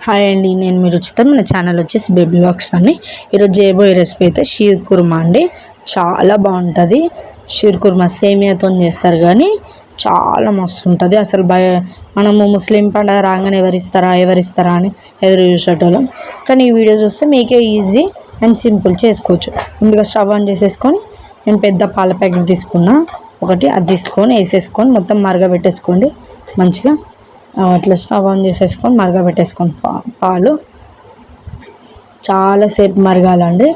Hi అండి, నేను మీరు రుచిత మన ఛానల్ వచ్చేసి బేబీ బాక్స్ అని. ఈరోజు చేయబోయే రెసిపీ అయితే షీర్ కుర్మా అండి. చాలా బాగుంటుంది. షీర్ కుర్మా సేమియాతో చేస్తారు కానీ చాలా మస్తు ఉంటుంది. అసలు మనము ముస్లిం పండుగ రాగానే ఎవరిస్తారా అని ఎదురు చూసేటోళ్ళం. కానీ ఈ వీడియో చూస్తే మీకే ఈజీ అండ్ సింపుల్ చేసుకోవచ్చు. ముందుగా స్టవ్ ఆన్ చేసేసుకొని నేను పెద్ద పాల ప్యాకెట్ తీసుకున్నా, ఒకటి అది తీసుకొని వేసేసుకొని మొత్తం మరగబెట్టేసుకోండి మంచిగా. అట్లా స్టవ్ ఆన్ చేసేసుకొని మరగబెట్టేసుకోండి. పాలు చాలాసేపు మరగాలండి.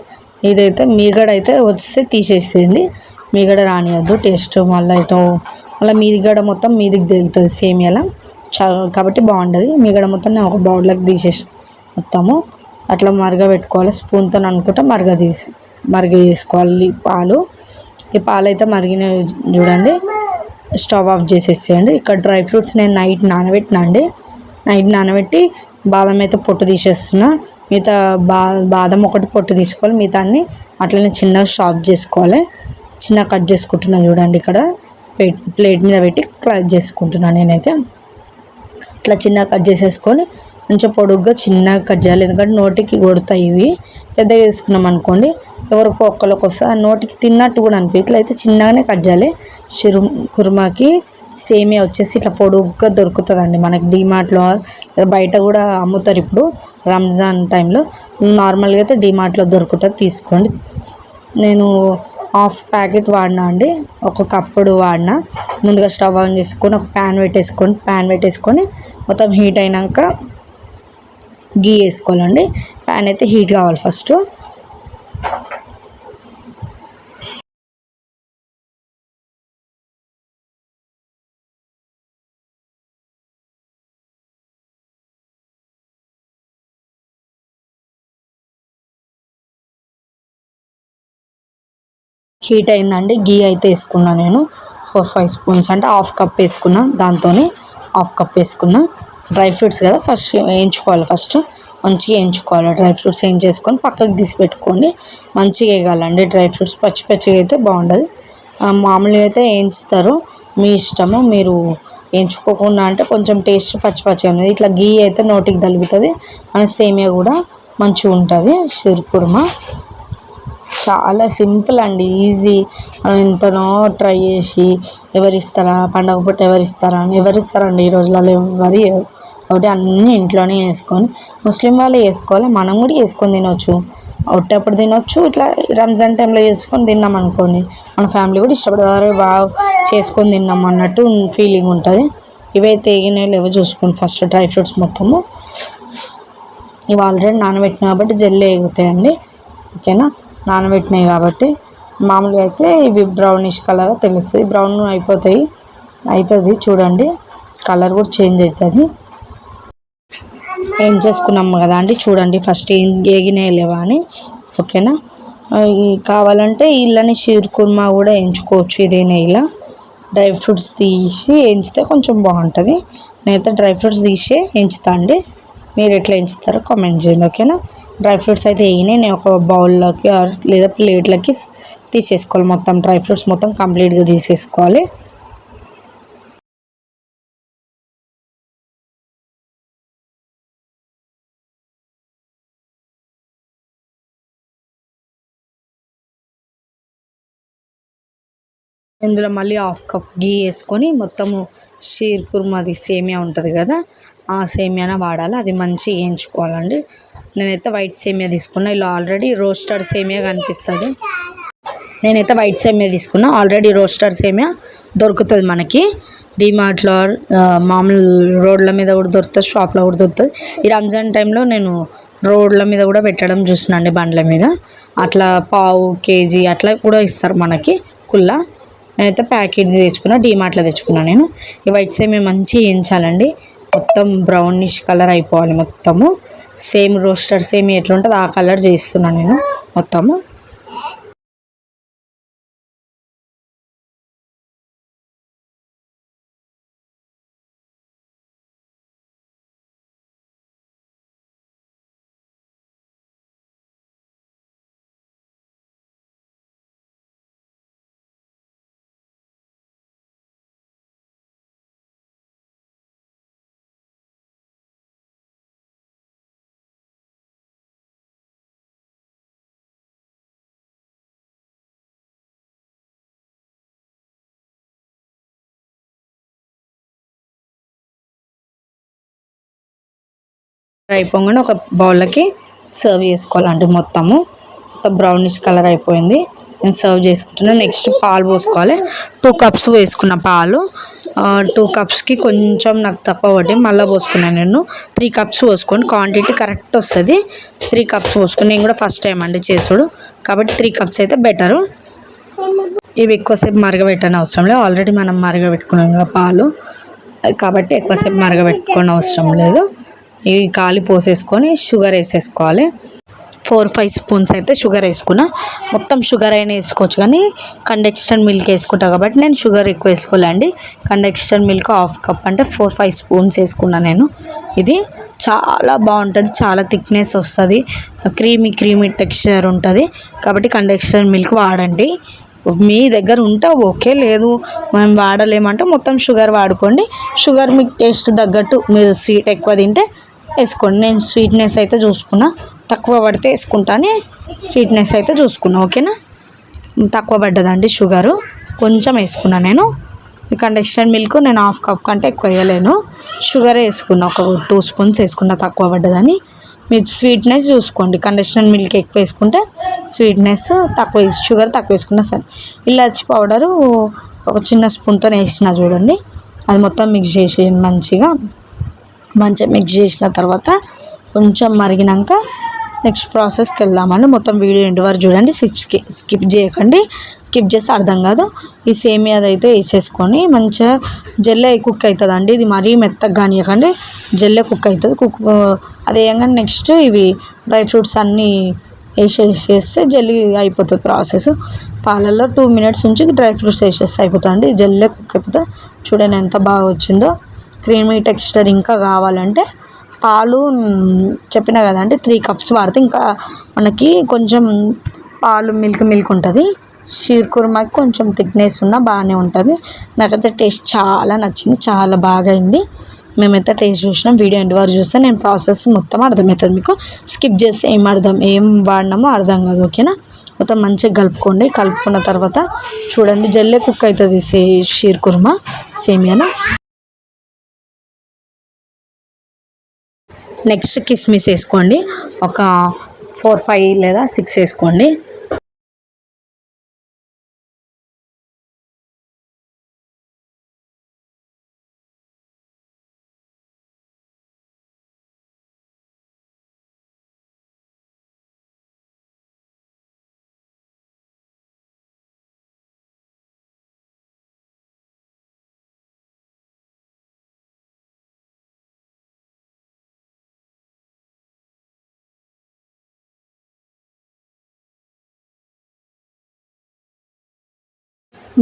ఇదైతే మీగడ అయితే వస్తే తీసేసేయండి, మీగడ రానియద్దు. టేస్ట్ మళ్ళీ మీగడ మొత్తం మీదికి తేలుతుంది సేమియాలా కాబట్టి బాగుంటుంది. మీగడ మొత్తం నేను ఒక బౌల్లోకి తీసేసి మొత్తము అట్లా మరగబెట్టుకోవాలి. స్పూన్తో అనుకుంటా మరగ చేసుకోవాలి పాలు. ఈ పాలు అయితే మరిగిన చూడండి, స్టవ్ ఆఫ్ చేసేసేయండి. ఇక్కడ డ్రై ఫ్రూట్స్ నేను నైట్ నానబెట్టి బాదం అయితే పొట్టు తీసేస్తున్నా. మిగతా బాదం ఒకటి పొట్టు తీసుకోవాలి, మిగతా అన్ని అట్లనే చిన్నగా చాప్ చేసుకోవాలి. చిన్నగా కట్ చేసుకుంటున్నాను చూడండి. ఇక్కడ ప్లేట్ మీద పెట్టి కట్ చేసుకుంటున్నాను నేనైతే. ఇట్లా చిన్నగా కట్ చేసేసుకొని కొంచెం పొడుగ్గా చిన్నగా కట్ చేయాలి, ఎందుకంటే నోటికి కొడతాయి. ఇవి పెద్దగా తీసుకున్నాం అనుకోండి ఎవరికో ఒక్కరికి వస్తుంది, నోటికి తిన్నట్టు కూడా అనిపి. ఇట్లా అయితే చిన్నగానే కట్ చేయాలి. కుర్మాకి సేమియా వచ్చేసి ఇట్లా పొడుగ్గా దొరుకుతుందండి మనకి డిమార్ట్లో, బయట కూడా అమ్ముతారు. ఇప్పుడు రంజాన్ టైంలో నార్మల్గా అయితే డిమార్ట్లో దొరుకుతుంది, తీసుకోండి. నేను హాఫ్ ప్యాకెట్ వాడినా అండి, ఒక కప్పుడు వాడినా. ముందుగా స్టవ్ ఆన్ చేసుకొని ఒక ప్యాన్ పెట్టేసుకొని మొత్తం హీట్ అయినాక గీ వేసుకోవాలండి. ప్యాన్ అయితే హీట్ కావాలి ఫస్ట్. హీట్ అయిందండి, గీ అయితే వేసుకున్నా నేను 4-5 స్పూన్స్, అంటే హాఫ్ కప్ వేసుకున్నా. దాంతోనే హాఫ్ కప్ వేసుకున్నా. డ్రై ఫ్రూట్స్ కదా ఫస్ట్ వేయించుకోవాలి, మంచిగా వేయించుకోవాలి. డ్రై ఫ్రూట్స్ వేయించేసుకొని పక్కకు తీసి పెట్టుకోండి. మంచిగా వేగాలండి డ్రై ఫ్రూట్స్, పచ్చిగా అయితే బాగుండదు. మామూలుగా అయితే వేయించుతారు, మీ ఇష్టము. మీరు వేయించుకోకుండా అంటే కొంచెం టేస్ట్ పచ్చిగా ఉన్నది. ఇట్లా గీ అయితే నోటికి తగులుతుంది, మన సేమియా కూడా మంచిగా ఉంటుంది. షీర్ కుర్మా చాలా సింపుల్ అండి, ఈజీ. ఎంతనో ట్రై చేసి పండగ పూట ఎవరిస్తారండి ఈ రోజులలో? ఒకటి అన్నీ ఇంట్లోనే వేసుకొని ముస్లిం వాళ్ళు వేసుకోవాలి, మనం కూడా వేసుకొని తినొచ్చు. ఒట్టప్పుడు తినొచ్చు, ఇట్లా రంజాన్ టైంలో చేసుకొని తిన్నాం అనుకోండి మన ఫ్యామిలీ కూడా ఇష్టపడతారు. బాగా చేసుకొని తిన్నాం అన్నట్టు ఫీలింగ్ ఉంటుంది. ఇవైతే ఏగినాయో లేవో చూసుకోండి ఫస్ట్. డ్రై ఫ్రూట్స్ మొత్తము ఇవి ఆల్రెడీ నానబెట్టిన కాబట్టి జల్లి ఎగుతాయండి, ఓకేనా. నానబెట్టినాయి కాబట్టి మామూలుగా అయితే ఇవి బ్రౌనిష్ కలర్ తెలుస్తుంది, బ్రౌన్ అవుతుంది చూడండి. కలర్ కూడా చేంజ్ అవుతుంది. ఏం చేసుకున్నాము కదా అండి, చూడండి ఫస్ట్ ఏగినాయి లేవా అని, ఓకేనా. కావాలంటే ఇళ్ళని షీర్ కుర్మా కూడా వేయించుకోవచ్చు ఇదే నెయ్యిలా. డ్రై ఫ్రూట్స్ తీసి వేయించితే కొంచెం బాగుంటుంది. నేనైతే డ్రై ఫ్రూట్స్ తీసి వేయించుతా అండి, మీరు ఎట్లా వేయించుతారో కామెంట్ చేయండి, ఓకేనా. డ్రై ఫ్రూట్స్ అయితే వేయినాయి. నేను ఒక బౌల్లోకి లేదా ప్లేట్లకి తీసేసుకోవాలి. మొత్తం డ్రై ఫ్రూట్స్ మొత్తం కంప్లీట్గా తీసేసుకోవాలి. ఇందులో మళ్ళీ హాఫ్ కప్ గీ వేసుకొని మొత్తము షీర్ కుర్మాది సేమియా ఉంటుంది కదా, ఆ సేమియానే వాడాలి. అది మంచిగా వేయించుకోవాలండి. నేనైతే వైట్ సేమియా తీసుకున్నా, ఇలా ఆల్రెడీ రోస్టెడ్ సేమియా కనిపిస్తుంది. నేనైతే వైట్ సేమియా తీసుకున్నా, ఆల్రెడీ రోస్టెడ్ సేమియా దొరుకుతుంది మనకి డిమార్ట్లో. మామూలు రోడ్ల మీద కూడా దొరుకుతుంది, షాప్లో కూడా దొరుకుతుంది. ఈ రంజాన్ టైంలో నేను రోడ్ల మీద కూడా పెట్టడం చూసినండి, బండ్ల మీద. అట్లా పావు కేజీ అట్లా కూడా ఇస్తారు మనకి కుల్లా. నేనైతే ప్యాకెట్ తెచ్చుకున్నా, డిమార్ట్లో తెచ్చుకున్నాను నేను. ఈ వైట్ సేమియా మంచిగా వేయించాలండి, మొత్తం బ్రౌనిష్ కలర్ అయిపోవాలి మొత్తము. సేమ్ రోస్టెడ్ సేమియా ఎట్లా ఉంటుందో ఆ కలర్ చేస్తున్నాను నేను మొత్తము. అయిపోగానే ఒక బౌల్లోకి సర్వ్ చేసుకోవాలండి. మొత్తం బ్రౌనిష్ కలర్ అయిపోయింది. నేను సర్వ్ చేసుకుంటున్నాను. నెక్స్ట్ పాలు పోసుకోవాలి. 2 కప్స్ వేసుకున్న పాలు, 2 కప్స్కి కొంచెం నాకు తక్కువ పట్టి మళ్ళీ పోసుకున్నాను. నేను 3 కప్స్ పోసుకోండి, క్వాంటిటీ కరెక్ట్ వస్తుంది. 3 కప్స్ పోసుకుని, నేను కూడా ఫస్ట్ టైం అండి చేసుడు కాబట్టి 3 కప్స్ అయితే బెటరు. ఇవి ఎక్కువసేపు మరగబెట్టని అవసరం లేదు, ఆల్రెడీ మనం మరగబెట్టుకున్నాం కదా పాలు, కాబట్టి ఎక్కువసేపు మరగబెట్టుకోని అవసరం లేదు. ఇవి కాలి పోసేసుకొని షుగర్ వేసేసుకోవాలి. 4-5 స్పూన్స్ అయితే షుగర్ వేసుకున్నా. మొత్తం షుగర్ అయినా వేసుకోవచ్చు, కానీ కండెన్స్డ్ మిల్క్ వేసుకుంటా కాబట్టి నేను షుగర్ ఎక్కువ వేసుకోలేండి. కండెన్స్డ్ మిల్క్ 1/2 కప్ అంటే 4-5 స్పూన్స్ వేసుకున్నా నేను. ఇది చాలా బాగుంటుంది, చాలా థిక్నెస్ వస్తుంది, క్రీమీ టెక్స్చర్ ఉంటుంది. కాబట్టి కండెన్స్డ్ మిల్క్ వాడండి. మీ దగ్గర ఉంటే ఓకే, లేదు మేము వాడలేమంటే మొత్తం షుగర్ వాడుకోండి. షుగర్ మీకు టేస్ట్ తగ్గట్టు, మీరు స్వీట్ ఎక్కువ తింటే వేసుకోండి. నేను స్వీట్నెస్ అయితే చూసుకున్నా, తక్కువ పడితే వేసుకుంటాను, స్వీట్నెస్ అయితే చూసుకున్నా. ఓకేనా, తక్కువ పడ్డదండి షుగరు, కొంచెం వేసుకున్నా నేను. కండెన్స్డ్ మిల్క్ నేను 1/2 కప్ కంటే ఎక్కువ వేయలేను, షుగర్ వేసుకున్నా, ఒక 2 స్పూన్స్ వేసుకున్నా, తక్కువ పడ్డదని. మీరు స్వీట్నెస్ చూసుకోండి. కండెన్స్డ్ మిల్క్ ఎక్కువ వేసుకుంటే స్వీట్నెస్ తక్కువ, షుగర్ తక్కువ వేసుకున్నా సరే. ఇలాచి పౌడరు ఒక చిన్న స్పూన్తో వేసిన చూడండి. అది మొత్తం మిక్స్ చేసేయండి. మంచిగా మిక్స్ చేసిన తర్వాత కొంచెం మరిగినాక నెక్స్ట్ ప్రాసెస్కి వెళ్దామండి. మొత్తం వీడియో ఎండ్ వరకు చూడండి, స్కిప్ చేయకండి. స్కిప్ చేస్తే అర్థం కాదు. ఈ సేమియా అయితే వేసేసుకొని మంచిగా జల్లె కుక్ అవుతుంది అండి. ఇది మరీ మెత్తగా కానియకండి, జల్లె కుక్ అవుతుంది. అది వేయగానే నెక్స్ట్ ఇవి డ్రై ఫ్రూట్స్ అన్నీ వేసేస్తే జల్లి అయిపోతుంది ప్రాసెస్. పాలల్లో 2 మినిట్స్ ఉంచి డ్రై ఫ్రూట్స్ వేసేస్తే అయిపోతుంది. జల్లె కుక్ అయిపోతుంది. చూడండి ఎంత బాగా వచ్చిందో. క్రీమీ టెక్స్చర్ ఇంకా కావాలంటే పాలు చెప్పినా కదండి, 3 కప్స్ వాడితే ఇంకా మనకి కొంచెం పాలు మిల్క్ ఉంటుంది. షీర్ కుర్మాకి కొంచెం థిక్నెస్ ఉన్నా బాగానే ఉంటుంది. నాకైతే టేస్ట్ చాలా నచ్చింది, చాలా బాగా అయింది. మేమైతే టేస్ట్ చూసినాం. వీడియో ఎండ్ వరకు చూస్తే నేను ప్రాసెస్ మొత్తం అర్థమవుతుంది మీకు. స్కిప్ చేస్తే ఏం వాడినామో అర్థం కాదు. ఓకేనా, మొత్తం మంచిగా కలుపుకోండి. కలుపుకున్న తర్వాత చూడండి జల్లె కుక్ అవుతుంది షీర్ కుర్మా సేమియానా. నెక్స్ట్ కిస్మిస్ వేసుకోండి, ఒక 4-5 లేదా 6 వేసుకోండి.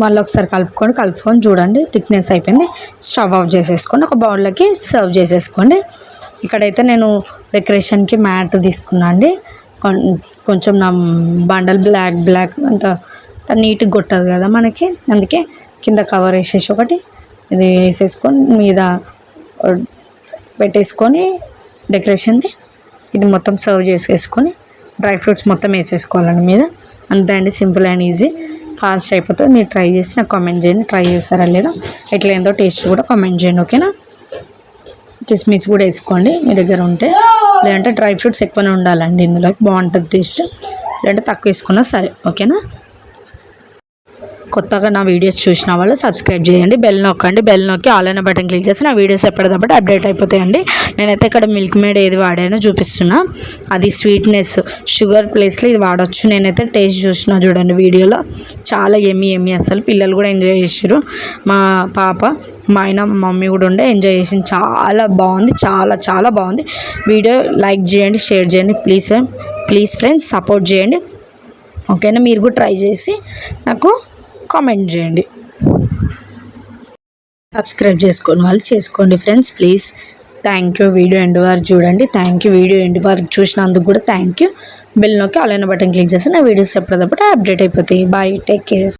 మళ్ళీ ఒకసారి కలుపుకొని చూడండి థిక్నెస్ అయిపోయింది. స్టవ్ ఆఫ్ చేసేసుకొని ఒక బౌల్లోకి సర్వ్ చేసేసుకోండి. ఇక్కడైతే నేను డెకరేషన్కి మ్యాట్ తీసుకున్నా అండి. కొంచెం నా బండల్ బ్లాక్ అంత నీట్గా కొట్టదు కదా మనకి, అందుకే కింద కవర్ వేసేసి ఒకటి ఇది వేసేసుకొని మీద పెట్టేసుకొని డెకరేషన్ది ఇది మొత్తం సర్వ్ చేసేసుకొని డ్రై ఫ్రూట్స్ మొత్తం వేసేసుకోవాలండి మీద. అంతే అండి, సింపుల్ అండ్ ఈజీ, ఫాస్ట్ అయిపోతుంది. మీరు ట్రై చేసి నాకు కామెంట్ చేయండి, ట్రై చేస్తారా లేదా, ఎట్లయిందో టేస్ట్ కూడా కామెంట్ చేయండి. ఓకేనా, కిస్మిస్ కూడా వేసుకోండి మీ దగ్గర ఉంటే, లేదంటే డ్రై ఫ్రూట్స్ ఎక్కువనే ఉండాలండి ఇందులో, బాగుంటుంది టేస్ట్. లేదంటే తక్కువ వేసుకున్నా సరే. ఓకేనా, కొత్తగా నా వీడియోస్ చూసిన వాళ్ళు సబ్స్క్రైబ్ చేయండి, బెల్ నొక్కండి. బెల్ నొక్కి ఆల్ అనే బటన్ క్లిక్ చేసి నా వీడియోస్ ఎప్పటికప్పుడు అప్డేట్ అయిపోతాయండి. నేనైతే ఇక్కడ మిల్క్ మేడ్ ఏది వాడానో చూపిస్తున్నా, అది స్వీట్నెస్ షుగర్ ప్లేస్లో ఇది వాడచ్చు. నేనైతే టేస్ట్ చూసిన చూడండి వీడియోలో, చాలా ఎమ్మి అసలు. పిల్లలు కూడా ఎంజాయ్ చేసారు, మా పాప, మా ఆయన, మా మమ్మీ కూడా ఉండే ఎంజాయ్ చేసింది. చాలా బాగుంది, చాలా బాగుంది. వీడియో లైక్ చేయండి, షేర్ చేయండి, ప్లీజ్ ఫ్రెండ్స్ సపోర్ట్ చేయండి. ఓకేనా, మీరు కూడా ట్రై చేసి నాకు కామెంట్ చేయండి. సబ్స్క్రైబ్ చేసుకోండి వాళ్ళు చేసుకోండి friends, please. Thank you. Video end వరకు చూడండి. Thank you. వీడియో ఎండ్ వరకు చూసినందుకు కూడా థ్యాంక్ యూ. బెల్ నొక్కి ఆల్ అనే బటన్ క్లిక్ చేస్తే నా వీడియోస్ ఎప్పటికప్పుడు అప్డేట్ అయిపోతాయి. Bye, take care.